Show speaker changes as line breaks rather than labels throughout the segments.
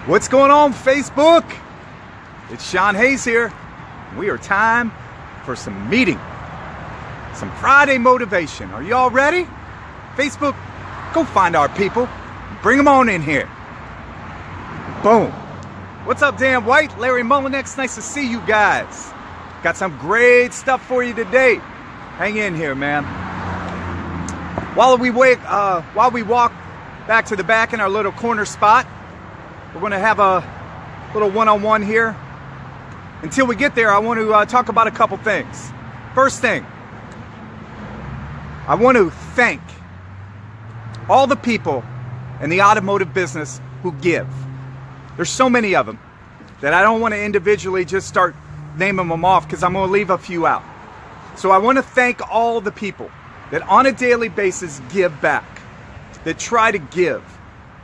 What's going on, Facebook? It's Shawn Hayes here. We are time for some meeting. Some Friday motivation. Are y'all ready? Facebook, go find our people. Bring them on in here. Boom. What's up, Dan White? Larry Mullinex, nice to see you guys. Got some great stuff for you today. Hang in here, man. While we walk back to the back in our little corner spot, we're going to have a little one-on-one here. Until we get there, I want to talk about a couple things. First thing, I want to thank all the people in the automotive business who give. There's so many of them that I don't want to individually just start naming them off because I'm going to leave a few out. So I want to thank all the people that on a daily basis give back, that try to give,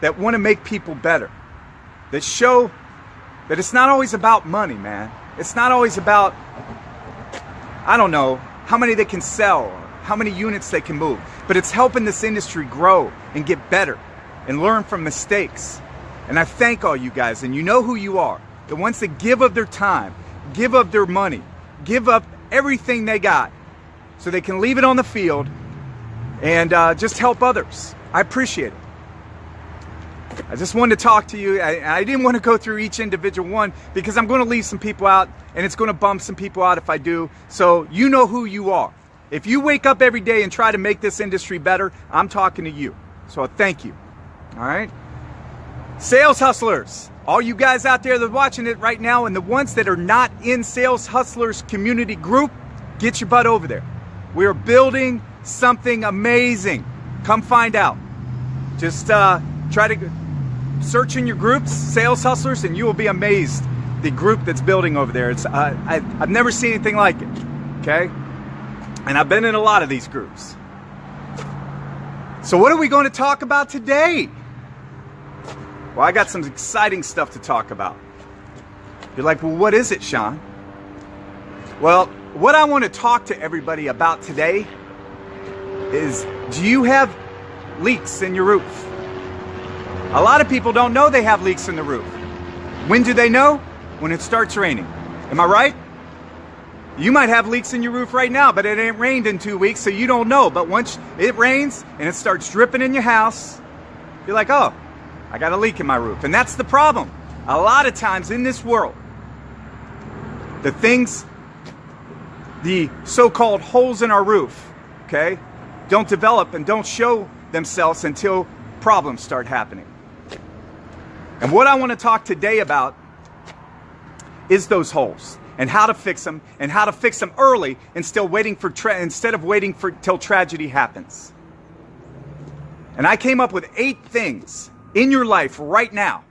that want to make people better, that show that it's not always about money, man. It's not always about, I don't know, how many they can sell, or how many units they can move, but it's helping this industry grow and get better and learn from mistakes. And I thank all you guys, and you know who you are. The ones that give of their time, give of their money, give up everything they got so they can leave it on the field and just help others. I appreciate it. I just wanted to talk to you. I didn't want to go through each individual one because I'm going to leave some people out and it's going to bum some people out if I do. So you know who you are. If you wake up every day and try to make this industry better, I'm talking to you. So thank you. All right. Sales hustlers, all you guys out there that are watching it right now and the ones that are not in Sales Hustlers community group, get your butt over there. We are building something amazing. Come find out. Just try to search in your groups, Sales Hustlers, and you will be amazed the group that's building over there. It's I've never seen anything like it, okay? And I've been in a lot of these groups. So what are we going to talk about today? Well, I got some exciting stuff to talk about. You're like, well, what is it, Shawn? Well, what I want to talk to everybody about today is, do you have leaks in your roof? A lot of people don't know they have leaks in the roof. When do they know? When it starts raining. Am I right? You might have leaks in your roof right now, but it ain't rained in 2 weeks, so you don't know. But once it rains and it starts dripping in your house, you're like, oh, I got a leak in my roof. And that's the problem. A lot of times in this world, the so-called holes in our roof, okay, don't develop and don't show themselves until problems start happening. And what I want to talk today about is those holes and how to fix them and how to fix them early instead of waiting till tragedy happens. And I came up with 8 things in your life right now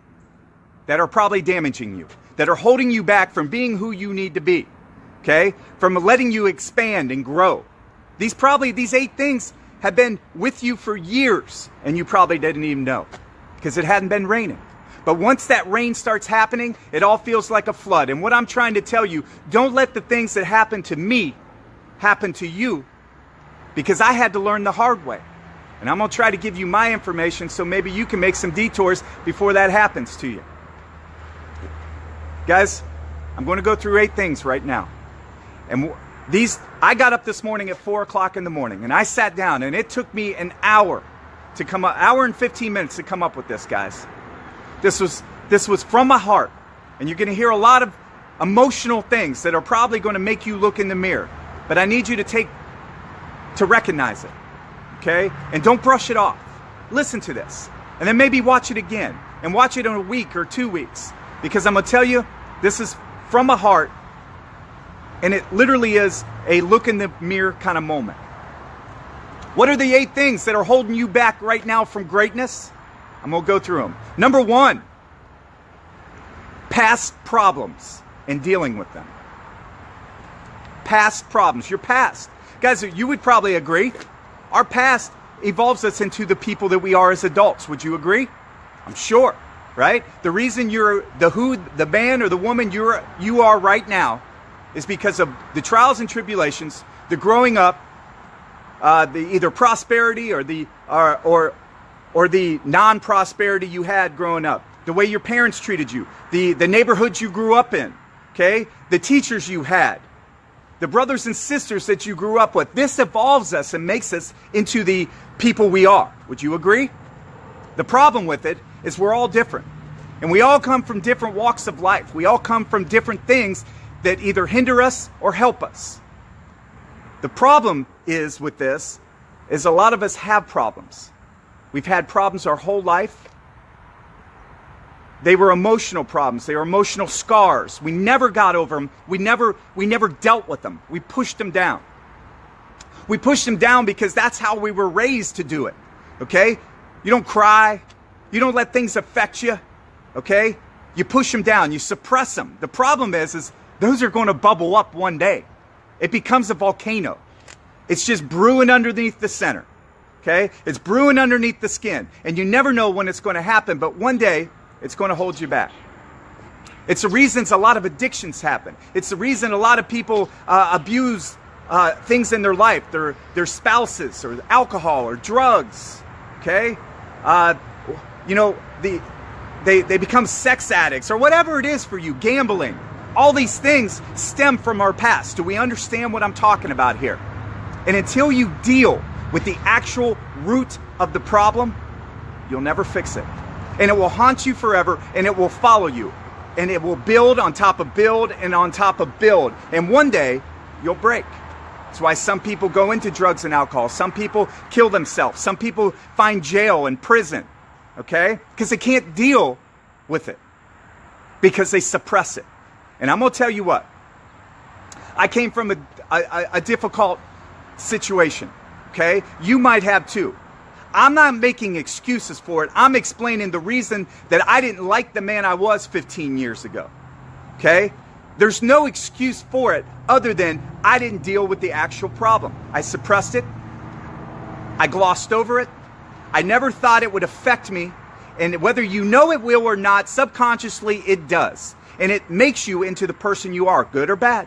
that are probably damaging you, that are holding you back from being who you need to be, okay? From letting you expand and grow. These 8 things have been with you for years and you probably didn't even know because it hadn't been raining. But once that rain starts happening, it all feels like a flood. And what I'm trying to tell you, don't let the things that happen to me happen to you, because I had to learn the hard way. And I'm going to try to give you my information so maybe you can make some detours before that happens to you. Guys, I'm going to go through 8 things right now. And I got up this morning at 4 o'clock in the morning and I sat down and it took me an hour to come up, hour and 15 minutes to come up with this, guys. This was from my heart, and you're going to hear a lot of emotional things that are probably going to make you look in the mirror. But I need you to recognize it, okay? And don't brush it off. Listen to this, and then maybe watch it again, and watch it in a week or 2 weeks, because I'm going to tell you, this is from my heart, and it literally is a look in the mirror kind of moment. What are the 8 things that are holding you back right now from greatness? I'm going to go through them. Number 1, past problems and dealing with them. Past problems, your past. Guys, you would probably agree, our past evolves us into the people that we are as adults. Would you agree? I'm sure, right? The reason you're the man or the woman you are right now is because of the trials and tribulations, the growing up, the either prosperity or the non-prosperity you had growing up. the way your parents treated you, the neighborhoods you grew up in, okay? The teachers you had, the brothers and sisters that you grew up with. This evolves us and makes us into the people we are. Would you agree? The problem with it is we're all different. And we all come from different walks of life. We all come from different things that either hinder us or help us. The problem is with this is a lot of us have problems. We've had problems our whole life. They were emotional problems. They were emotional scars. We never got over them. We never dealt with them. We pushed them down. We pushed them down because that's how we were raised to do it. Okay? You don't cry. You don't let things affect you. Okay? You push them down. You suppress them. The problem is those are going to bubble up one day. It becomes a volcano. It's just brewing underneath the center. Okay? It's brewing underneath the skin. And you never know when it's going to happen, but one day it's going to hold you back. It's the reasons a lot of addictions happen. It's the reason a lot of people abuse things in their life, their spouses or alcohol or drugs. Okay? They become sex addicts or whatever it is for you, gambling. All these things stem from our past. Do we understand what I'm talking about here? And until you deal with the actual root of the problem, you'll never fix it. And it will haunt you forever, and it will follow you. And it will build on top of build and on top of build. And one day, you'll break. That's why some people go into drugs and alcohol. Some people kill themselves. Some people find jail and prison. Okay? Because they can't deal with it. Because they suppress it. And I'm going to tell you what. I came from a difficult situation. Okay? You might have too. I'm not making excuses for it. I'm explaining the reason that I didn't like the man I was 15 years ago. Okay? There's no excuse for it other than I didn't deal with the actual problem. I suppressed it. I glossed over it. I never thought it would affect me. And whether you know it will or not, subconsciously it does. And it makes you into the person you are, good or bad.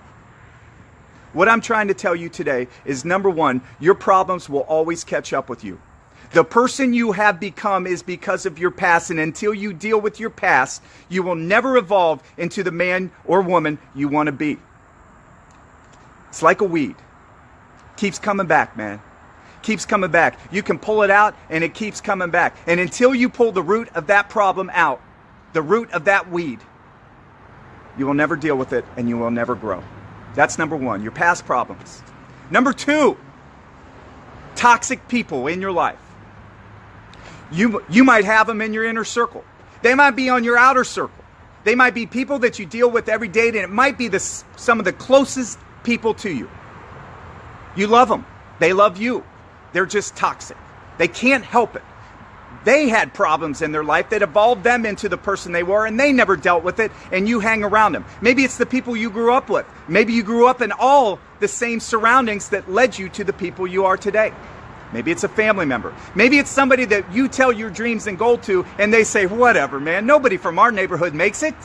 What I'm trying to tell you today is, number one, your problems will always catch up with you. The person you have become is because of your past, and until you deal with your past, you will never evolve into the man or woman you want to be. It's like a weed. Keeps coming back, man. Keeps coming back. You can pull it out, and it keeps coming back. And until you pull the root of that problem out, the root of that weed, you will never deal with it, and you will never grow. That's number one, your past problems. Number two, toxic people in your life. You might have them in your inner circle. They might be on your outer circle. They might be people that you deal with every day, and it might be some of the closest people to you. You love them. They love you. They're just toxic. They can't help it. They had problems in their life that evolved them into the person they were, and they never dealt with it, and you hang around them. Maybe it's the people you grew up with. Maybe you grew up in all the same surroundings that led you to the people you are today. Maybe it's a family member. Maybe it's somebody that you tell your dreams and goal to, and they say, whatever, man, nobody from our neighborhood makes it.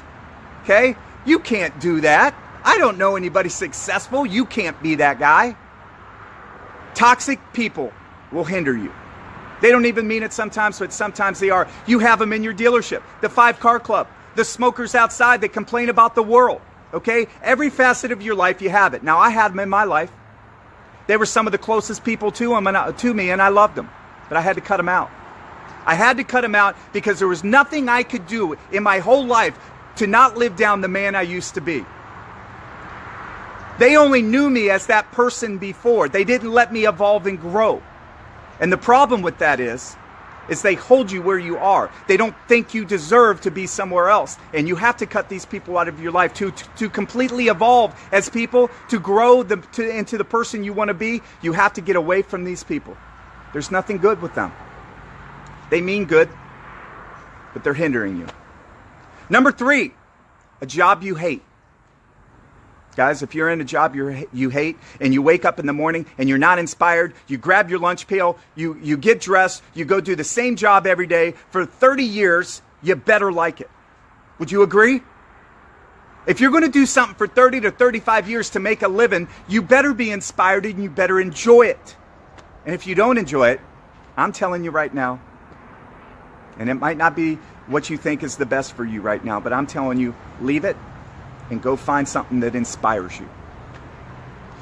Okay? You can't do that. I don't know anybody successful. You can't be that guy. Toxic people will hinder you. They don't even mean it sometimes, but sometimes they are. You have them in your dealership, the 5-car club, the smokers outside that complain about the world. Okay? Every facet of your life, you have it. Now, I had them in my life. They were some of the closest people to me, and I loved them. But I had to cut them out. I had to cut them out because there was nothing I could do in my whole life to not live down the man I used to be. They only knew me as that person before. They didn't let me evolve and grow. And the problem with that is they hold you where you are. They don't think you deserve to be somewhere else. And you have to cut these people out of your life to completely evolve as people, to grow into the person you want to be. You have to get away from these people. There's nothing good with them. They mean good, but they're hindering you. Number 3, a job you hate. Guys, if you're in a job you hate, and you wake up in the morning and you're not inspired, you grab your lunch pail, you get dressed, you go do the same job every day for 30 years, you better like it. Would you agree? If you're going to do something for 30 to 35 years to make a living, you better be inspired and you better enjoy it. And if you don't enjoy it, I'm telling you right now, and it might not be what you think is the best for you right now. But I'm telling you, leave it and go find something that inspires you.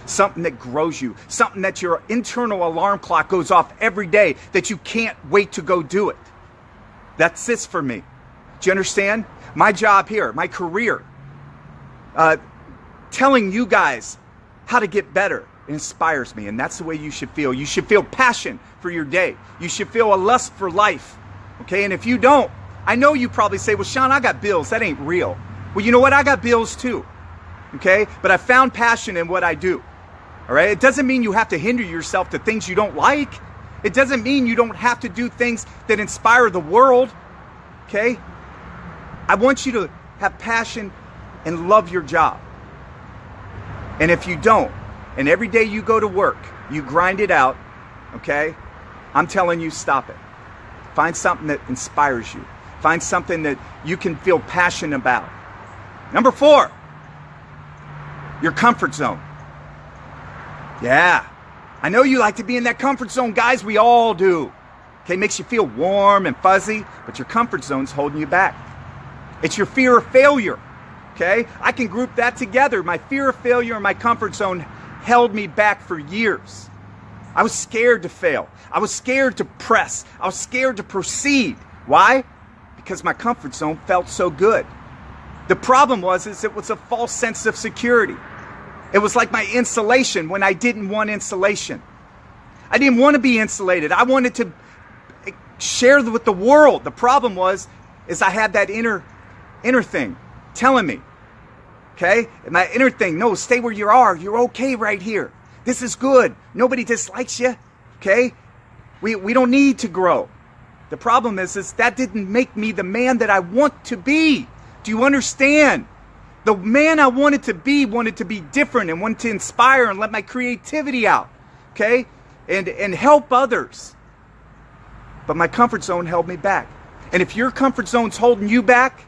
Something that grows you. Something that your internal alarm clock goes off every day that you can't wait to go do it. That's this for me. Do you understand? My job here, my career, telling you guys how to get better, it inspires me, and that's the way you should feel. You should feel passion for your day. You should feel a lust for life, okay? And if you don't, I know you probably say, well, Shawn, I got bills. That ain't real. Well, you know what? I got bills too, okay? But I found passion in what I do, all right? It doesn't mean you have to hinder yourself to things you don't like. It doesn't mean you don't have to do things that inspire the world, okay? I want you to have passion and love your job. And if you don't, and every day you go to work, you grind it out, okay? I'm telling you, stop it. Find something that inspires you. Find something that you can feel passion about. Number 4, your comfort zone. Yeah, I know you like to be in that comfort zone, guys. We all do. Okay, makes you feel warm and fuzzy, but your comfort zone's holding you back. It's your fear of failure. Okay, I can group that together. My fear of failure and my comfort zone held me back for years. I was scared to fail. I was scared to press. I was scared to proceed. Why? Because my comfort zone felt so good. The problem was it was a false sense of security. It was like my insulation when I didn't want insulation. I didn't want to be insulated. I wanted to share with the world. The problem was I had that inner thing telling me, okay? And my inner thing, no, stay where you are. You're okay right here. This is good. Nobody dislikes you, okay? We don't need to grow. The problem is that didn't make me the man that I want to be. Do you understand? The man I wanted to be different and wanted to inspire and let my creativity out, okay? And help others. But my comfort zone held me back. And if your comfort zone's holding you back,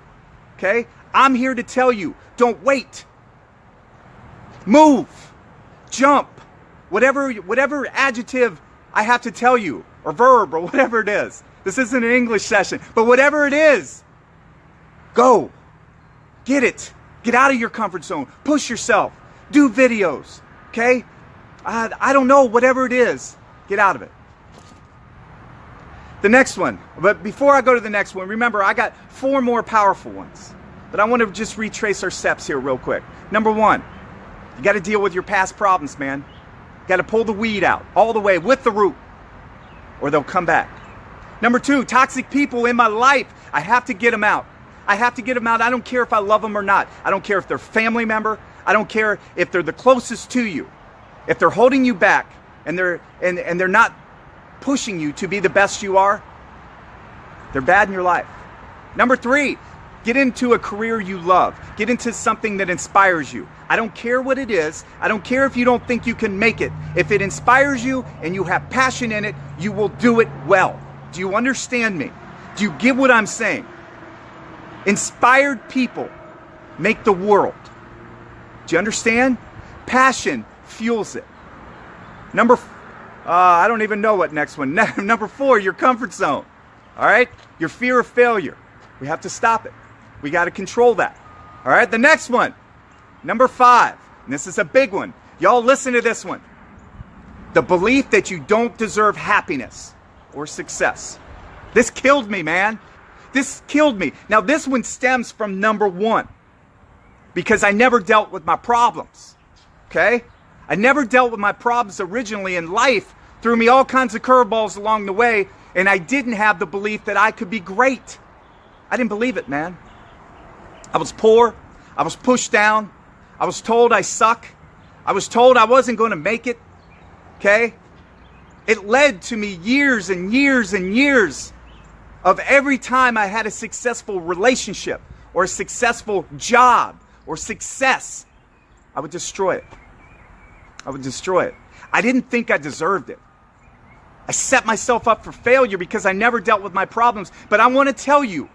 okay, I'm here to tell you, don't wait. Move, jump, whatever adjective I have to tell you, or verb, or whatever it is. This isn't an English session, but whatever it is, go, get it. Get out of your comfort zone. Push yourself. Do videos, okay? I don't know, whatever it is, get out of it. The next one, but before I go to the next one, remember I got 4 more powerful ones. But I want to just retrace our steps here real quick. Number 1, you got to deal with your past problems, man. You got to pull the weed out all the way with the root, or they'll come back. Number 2, toxic people in my life. I have to get them out. I have to get them out. I don't care if I love them or not. I don't care if they're family member. I don't care if they're the closest to you. If they're holding you back and they're not pushing you to be the best you are, they're bad in your life. Number 3, get into a career you love. Get into something that inspires you. I don't care what it is. I don't care if you don't think you can make it. If it inspires you and you have passion in it, you will do it well. Do you understand me? Do you get what I'm saying? Inspired people make the world. Do you understand? Passion fuels it. I don't even know what next one. Number 4, your comfort zone. All right? Your fear of failure. We have to stop it. We got to control that. All right? The next one. Number 5. And this is a big one. Y'all listen to this one. The belief that you don't deserve happiness or success. This killed me, man. This killed me. Now, this one stems from number 1 because I never dealt with my problems, okay? I never dealt with my problems originally, and life threw me all kinds of curveballs along the way, and I didn't have the belief that I could be great. I didn't believe it, man. I was poor. I was pushed down. I was told I suck. I was told I wasn't going to make it, okay? It led to me years and years and years of every time I had a successful relationship or a successful job or success, I would destroy it. I would destroy it. I didn't think I deserved it. I set myself up for failure because I never dealt with my problems. But I want to tell you,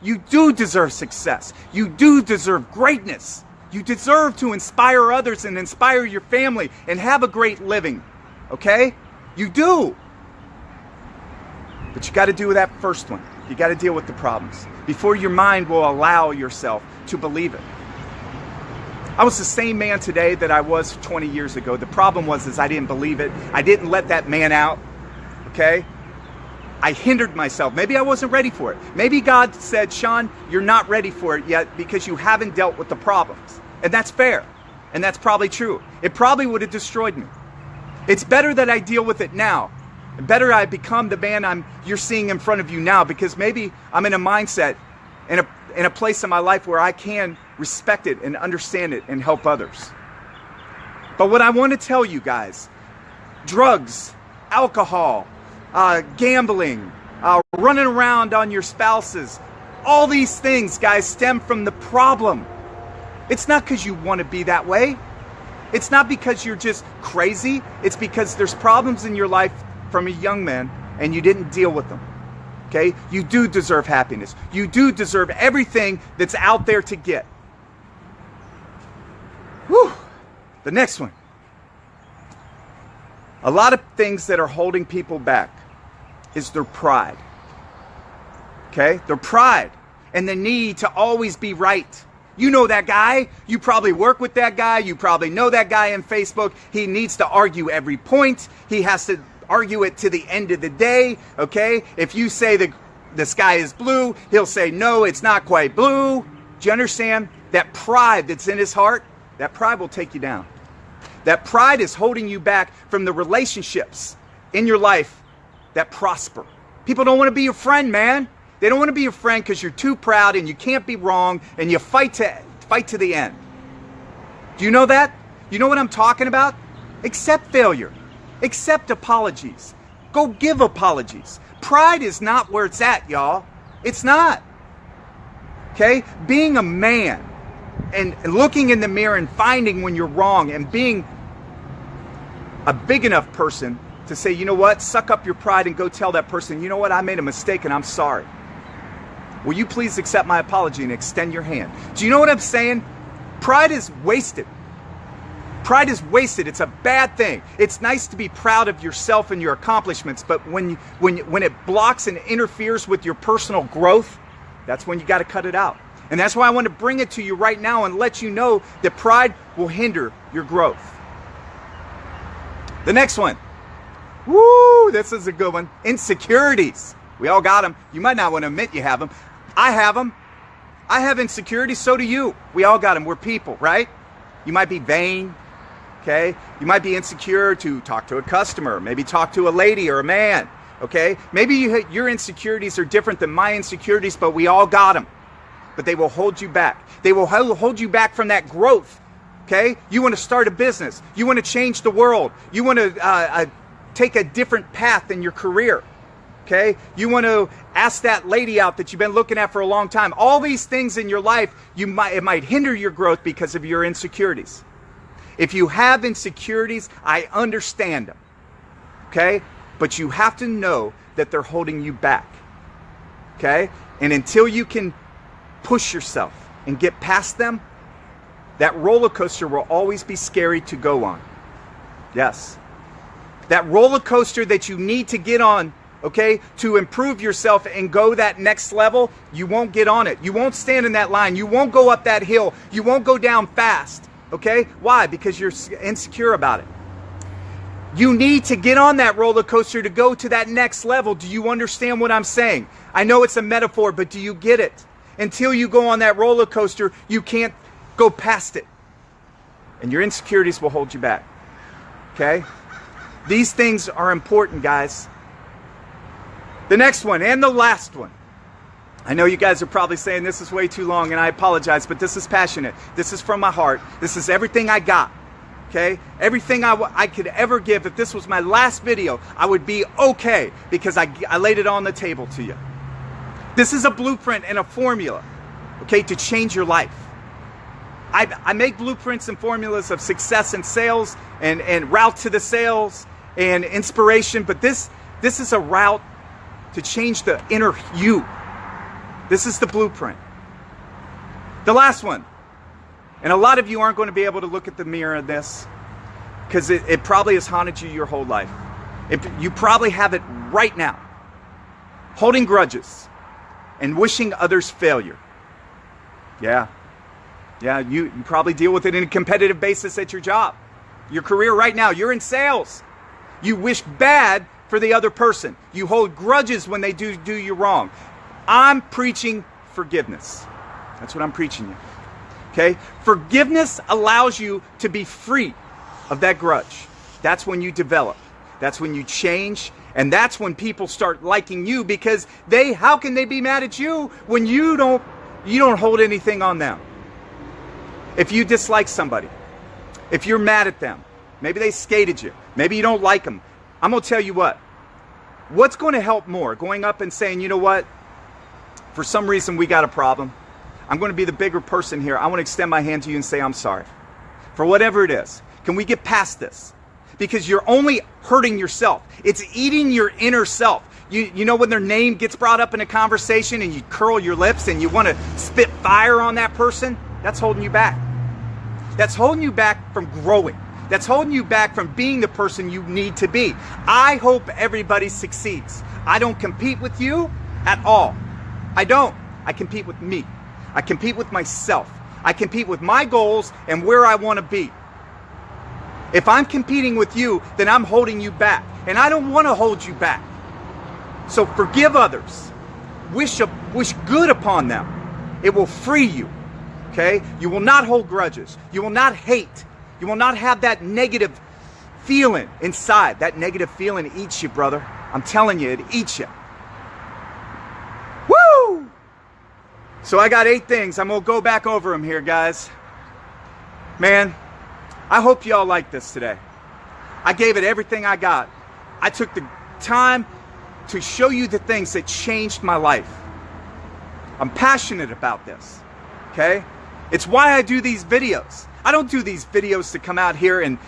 you do deserve success. You do deserve greatness. You deserve to inspire others and inspire your family and have a great living. Okay? You do. But you got to do that first one. You got to deal with the problems before your mind will allow yourself to believe it. I was the same man today that I was 20 years ago. The problem was I didn't believe it. I didn't let that man out, okay? I hindered myself. Maybe I wasn't ready for it. Maybe God said, Shawn, you're not ready for it yet because you haven't dealt with the problems. And that's fair. And that's probably true. It probably would have destroyed me. It's better that I deal with it now. Better I become the man you're seeing in front of you now, because maybe I'm in a mindset, in a place in my life where I can respect it and understand it and help others. But what I want to tell you guys, drugs, alcohol, gambling, running around on your spouses, all these things, guys, stem from the problem. It's not because you want to be that way. It's not because you're just crazy. It's because there's problems in your life from a young man and you didn't deal with them. Okay? You do deserve happiness. You do deserve everything that's out there to get. Whew. The next one. A lot of things that are holding people back is their pride. Okay? Their pride and the need to always be right. You know that guy. You probably work with that guy. You probably know that guy in Facebook. He needs to argue every point. He has to argue it to the end of the day, okay? If you say the sky is blue, he'll say, no, it's not quite blue. Do you understand? That pride that's in his heart, that pride will take you down. That pride is holding you back from the relationships in your life that prosper. People don't want to be your friend, man. They don't want to be your friend because you're too proud and you can't be wrong and you fight to the end. Do you know that? You know what I'm talking about? Accept failure. Accept apologies. Go give apologies. Pride is not where it's at, y'all. It's not. Okay? Being a man and looking in the mirror and finding when you're wrong and being a big enough person to say, you know what? Suck up your pride and go tell that person, you know what? I made a mistake and I'm sorry. Will you please accept my apology and extend your hand? Do you know what I'm saying? Pride is wasted. Pride is wasted. It's a bad thing. It's nice to be proud of yourself and your accomplishments, but when it blocks and interferes with your personal growth, that's when you got to cut it out. And that's why I want to bring it to you right now and let you know that pride will hinder your growth. The next one. Woo, this is a good one. Insecurities. We all got them. You might not want to admit you have them. I have them. I have insecurities. So do you. We all got them. We're people, right? You might be vain. Okay? You might be insecure to talk to a customer, maybe talk to a lady or a man. Okay? Maybe your insecurities are different than my insecurities, but we all got them. But they will hold you back. They will hold you back from that growth. Okay? You want to start a business. You want to change the world. You want to take a different path in your career. Okay? You want to ask that lady out that you've been looking at for a long time. All these things in your life, it might hinder your growth because of your insecurities. If you have insecurities, I understand them. Okay? But you have to know that they're holding you back. Okay? And until you can push yourself and get past them, that roller coaster will always be scary to go on. Yes. That roller coaster that you need to get on, okay, to improve yourself and go that next level, you won't get on it. You won't stand in that line. You won't go up that hill. You won't go down fast. Okay? Why? Because you're insecure about it. You need to get on that roller coaster to go to that next level. Do you understand what I'm saying? I know it's a metaphor, but do you get it? Until you go on that roller coaster, you can't go past it. And your insecurities will hold you back. Okay? These things are important, guys. The next one and the last one. I know you guys are probably saying this is way too long, and I apologize, but this is passionate. This is from my heart. This is everything I got. Okay? Everything I could ever give. If this was my last video, I would be okay because I laid it on the table to you. This is a blueprint and a formula, okay, to change your life. I make blueprints and formulas of success in sales and route to the sales and inspiration, but this is a route to change the inner you. This is the blueprint. The last one. And a lot of you aren't going to be able to look at the mirror of this because it probably has haunted you your whole life. You probably have it right now. Holding grudges. and wishing others failure. Yeah. Yeah, you probably deal with it in a competitive basis at your job. Your career right now, you're in sales. You wish bad for the other person. You hold grudges when they do you wrong. I'm preaching forgiveness. That's what I'm preaching you. Okay? Forgiveness allows you to be free of that grudge. That's when you develop. That's when you change. And that's when people start liking you, because how can they be mad at you when you don't hold anything on them? If you dislike somebody, if you're mad at them, maybe they skated you, maybe you don't like them, I'm going to tell you what's going to help more? Going up and saying, you know what? For some reason we got a problem. I'm going to be the bigger person here. I want to extend my hand to you and say I'm sorry. For whatever it is. Can we get past this? Because you're only hurting yourself. It's eating your inner self. You know when their name gets brought up in a conversation and you curl your lips and you want to spit fire on that person? That's holding you back. That's holding you back from growing. That's holding you back from being the person you need to be. I hope everybody succeeds. I don't compete with you at all. I don't. I compete with me. I compete with myself. I compete with my goals and where I want to be. If I'm competing with you, then I'm holding you back. And I don't want to hold you back. So forgive others. Wish good upon them. It will free you. Okay? You will not hold grudges. You will not hate. You will not have that negative feeling inside. That negative feeling eats you, brother. I'm telling you, it eats you. Woo! So I got 8 things. I'm going to go back over them here, guys. Man, I hope y'all like this today. I gave it everything I got. I took the time to show you the things that changed my life. I'm passionate about this. Okay? It's why I do these videos. I don't do these videos to come out here and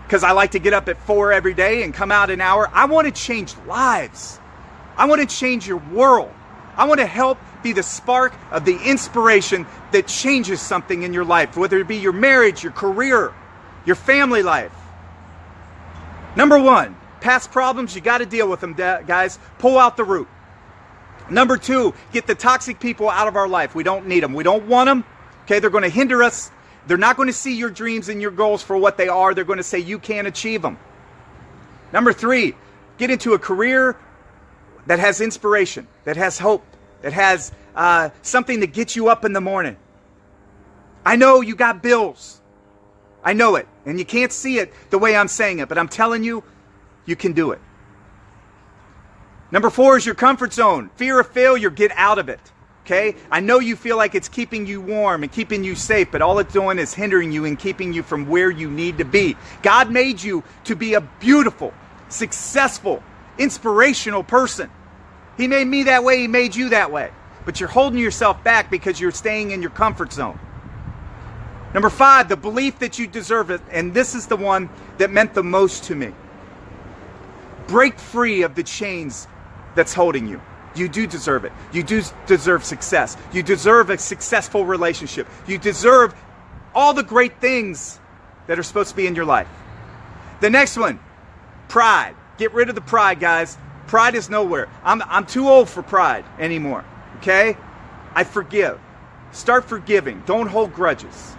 because I like to get up at 4 every day and come out an hour. I want to change lives. I want to change your world. I want to help be the spark of the inspiration that changes something in your life, whether it be your marriage, your career, your family life. Number 1, past problems, you got to deal with them, guys. Pull out the root. Number 2, get the toxic people out of our life. We don't need them. We don't want them. Okay, they're going to hinder us. They're not going to see your dreams and your goals for what they are. They're going to say you can't achieve them. Number 3, get into a career that has inspiration, that has hope, that has something that gets you up in the morning. I know you got bills. I know it. And you can't see it the way I'm saying it, but I'm telling you, you can do it. Number 4 is your comfort zone. Fear of failure, get out of it. Okay? I know you feel like it's keeping you warm and keeping you safe, but all it's doing is hindering you and keeping you from where you need to be. God made you to be a beautiful, successful, inspirational person. He made me that way. He made you that way. But you're holding yourself back because you're staying in your comfort zone. Number 5, the belief that you deserve it. And this is the one that meant the most to me. Break free of the chains that's holding you. You do deserve it. You do deserve success. You deserve a successful relationship. You deserve all the great things that are supposed to be in your life. The next one, pride. Get rid of the pride, guys. Pride is nowhere. I'm too old for pride anymore. Okay? I forgive. Start forgiving. Don't hold grudges.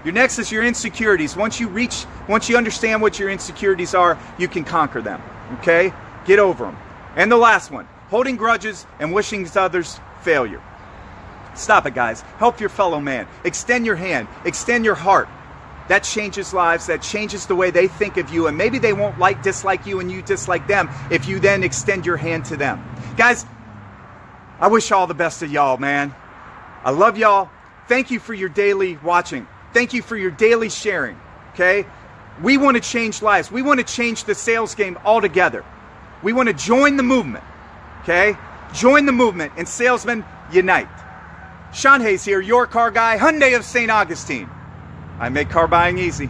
Your next is your insecurities. Once you understand what your insecurities are, you can conquer them. Okay? Get over them. And the last one, holding grudges and wishing others failure. Stop it, guys. Help your fellow man. Extend your hand. Extend your heart. That changes lives. That changes the way they think of you. And maybe they won't dislike you and you dislike them if you then extend your hand to them. Guys, I wish all the best of y'all, man. I love y'all. Thank you for your daily watching. Thank you for your daily sharing. Okay? We want to change lives. We want to change the sales game altogether. We want to join the movement. Okay? Join the movement and salesmen unite. Shawn Hayes here, your car guy, Hyundai of St. Augustine. I make car buying easy.